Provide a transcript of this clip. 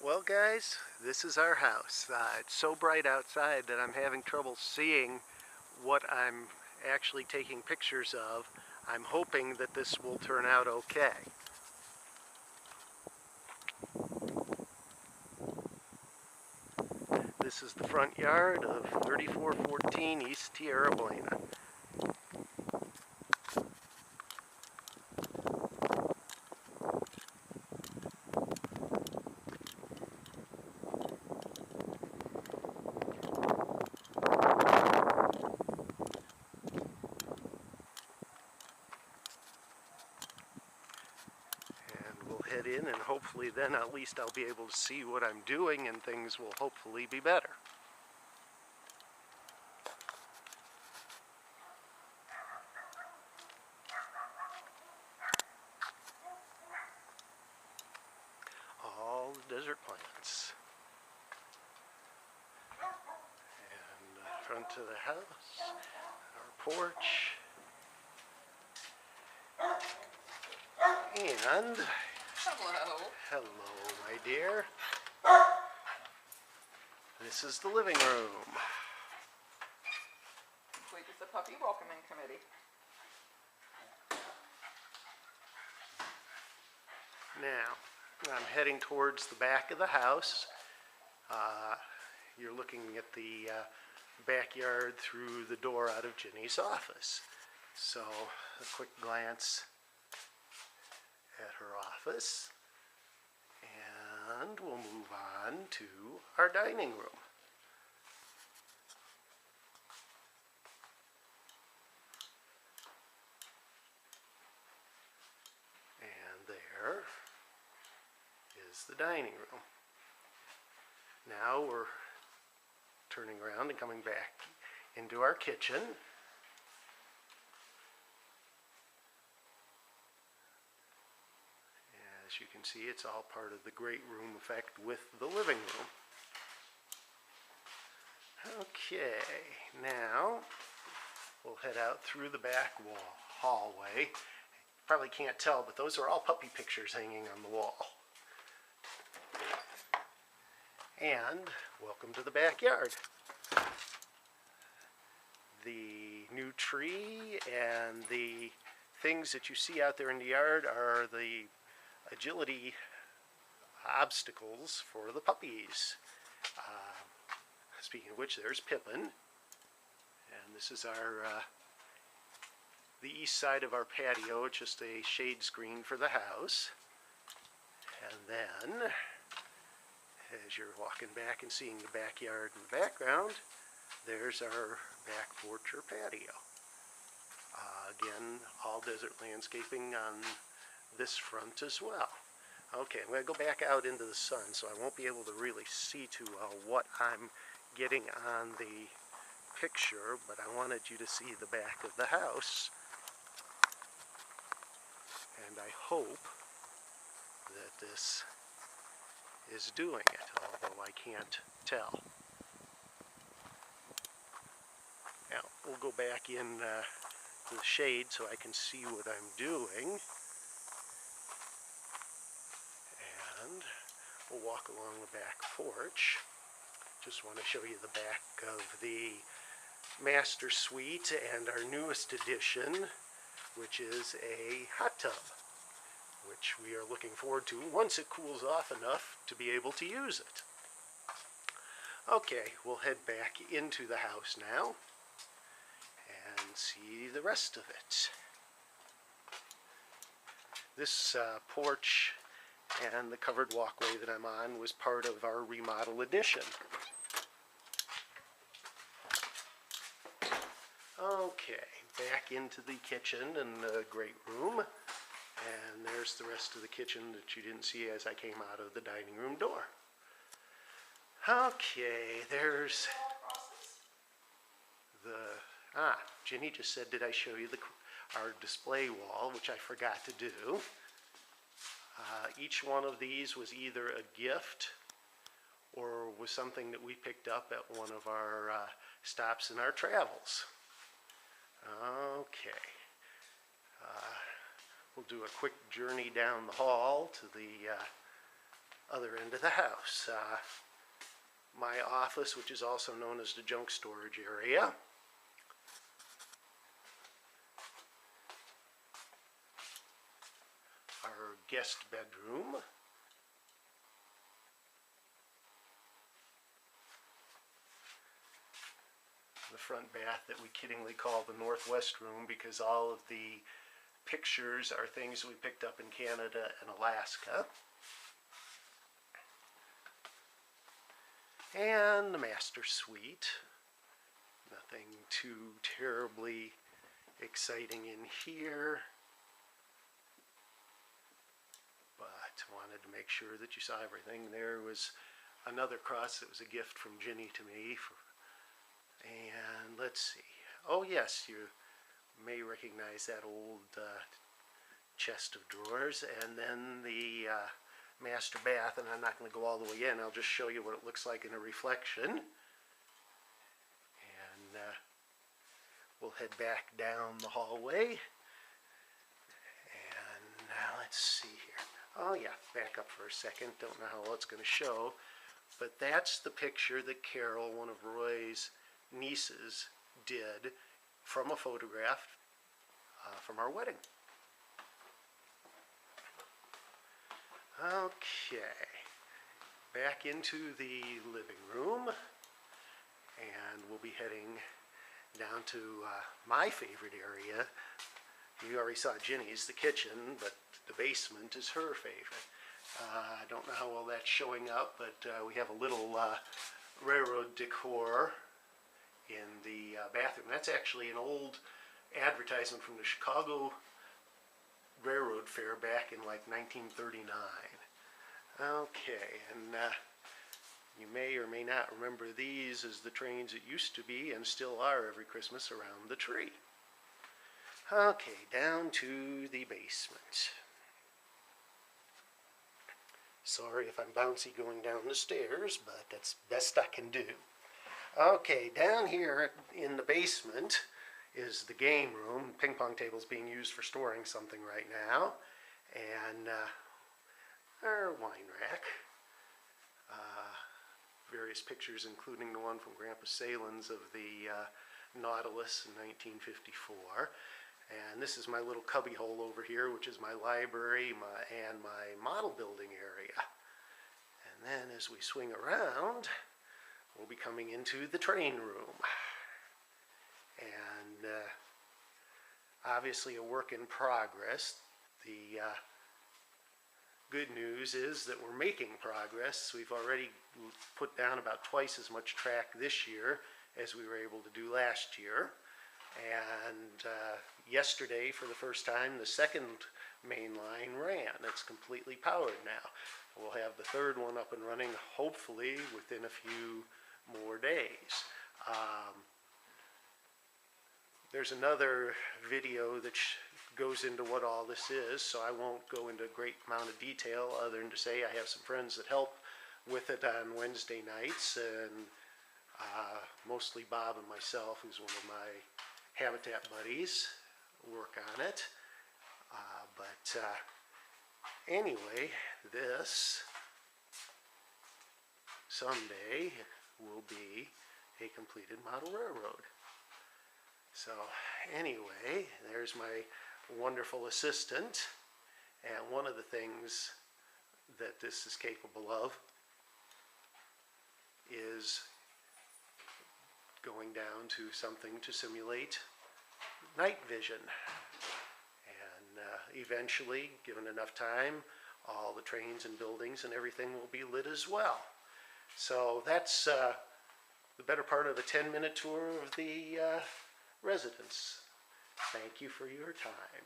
Well guys, this is our house. It's so bright outside that I'm having trouble seeing what I'm actually taking pictures of. I'm hoping that this will turn out okay. This is the front yard of 3414 East Tierra Buena. We'll head in and hopefully then at least I'll be able to see what I'm doing and things will hopefully be better. All the desert plants. And the front of the house, our porch. And hello, my dear. This is the living room. Complete with the puppy welcoming committee. Now, I'm heading towards the back of the house. You're looking at the backyard through the door out of Jenny's office. So, a quick glance at her office. And we'll move on to our dining room. And there is the dining room. Now we're turning around and coming back into our kitchen. As you can see, it's all part of the great room effect with the living room. Okay, now we'll head out through the back hallway. Probably can't tell, but those are all puppy pictures hanging on the wall. And welcome to the backyard. The new tree and the things that you see out there in the yard are the agility obstacles for the puppies. Speaking of which, there's Pippin, and this is our the east side of our patio. It's just a shade screen for the house. And then, as you're walking back and seeing the backyard in the background, there's our back porch or patio. Again, all desert landscaping on this front as well. Okay, I'm going to go back out into the sun, so I won't be able to really see too well what I'm getting on the picture, but I wanted you to see the back of the house. And I hope that this is doing it, although I can't tell. Now, we'll go back in to the shade so I can see what I'm doing. And we'll walk along the back porch. Just want to show you the back of the master suite and our newest addition, which is a hot tub, which we are looking forward to once it cools off enough to be able to use it. Okay, we'll head back into the house now and see the rest of it. This porch and the covered walkway that I'm on was part of our remodel addition. Okay, back into the kitchen and the great room. And there's the rest of the kitchen that you didn't see as I came out of the dining room door. Okay, there's the... Jenny just said, did I show you our display wall, which I forgot to do. Each one of these was either a gift or was something that we picked up at one of our stops in our travels. Okay. We'll do a quick journey down the hall to the other end of the house. My office, which is also known as the junk storage area. Our guest bedroom. The front bath that we kiddingly call the Northwest room because all of the pictures are things we picked up in Canada and Alaska. And the master suite. Nothing too terribly exciting in here, but wanted to make sure that you saw everything. There was another cross that was a gift from Ginny to me. And let's see. Oh yes, you may recognize that old chest of drawers. And then the master bath, and I'm not going to go all the way in. I'll just show you what it looks like in a reflection. And we'll head back down the hallway. And now let's see here. Oh yeah, back up for a second. Don't know how well it's going to show. But that's the picture that Carol, one of Roy's nieces, did from a photograph from our wedding. Okay, back into the living room, and we'll be heading down to my favorite area. You already saw Ginny's, the kitchen, but the basement is her favorite. I don't know how well that's showing up, but we have a little railroad decor in the bathroom. That's actually an old advertisement from the Chicago Railroad Fair back in like 1939. Okay, and you may or may not remember these as the trains that used to be and still are every Christmas around the tree. Okay, down to the basement. Sorry if I'm bouncy going down the stairs, but that's best I can do. Okay, down here in the basement is the game room. Ping pong table's being used for storing something right now. And our wine rack. Various pictures, including the one from Grandpa Salen's of the Nautilus in 1954. And this is my little cubby hole over here, which is my library and my model building area. And then as we swing around, we'll be coming into the train room. And obviously a work in progress. The good news is that we're making progress. We've already put down about twice as much track this year as we were able to do last year. And yesterday, for the first time, the second main line ran. It's completely powered now. We'll have the third one up and running, hopefully, within a few more days. There's another video that goes into what all this is, so I won't go into a great amount of detail other than to say I have some friends that help with it on Wednesday nights, and mostly Bob and myself, who's one of my Habitat buddies, work on it. But anyway, this someday will be a completed model railroad. So anyway, there's my wonderful assistant, and one of the things that this is capable of is going down to something to simulate night vision. And eventually, given enough time, all the trains and buildings and everything will be lit as well. So that's the better part of a 10-minute tour of the residence. Thank you for your time.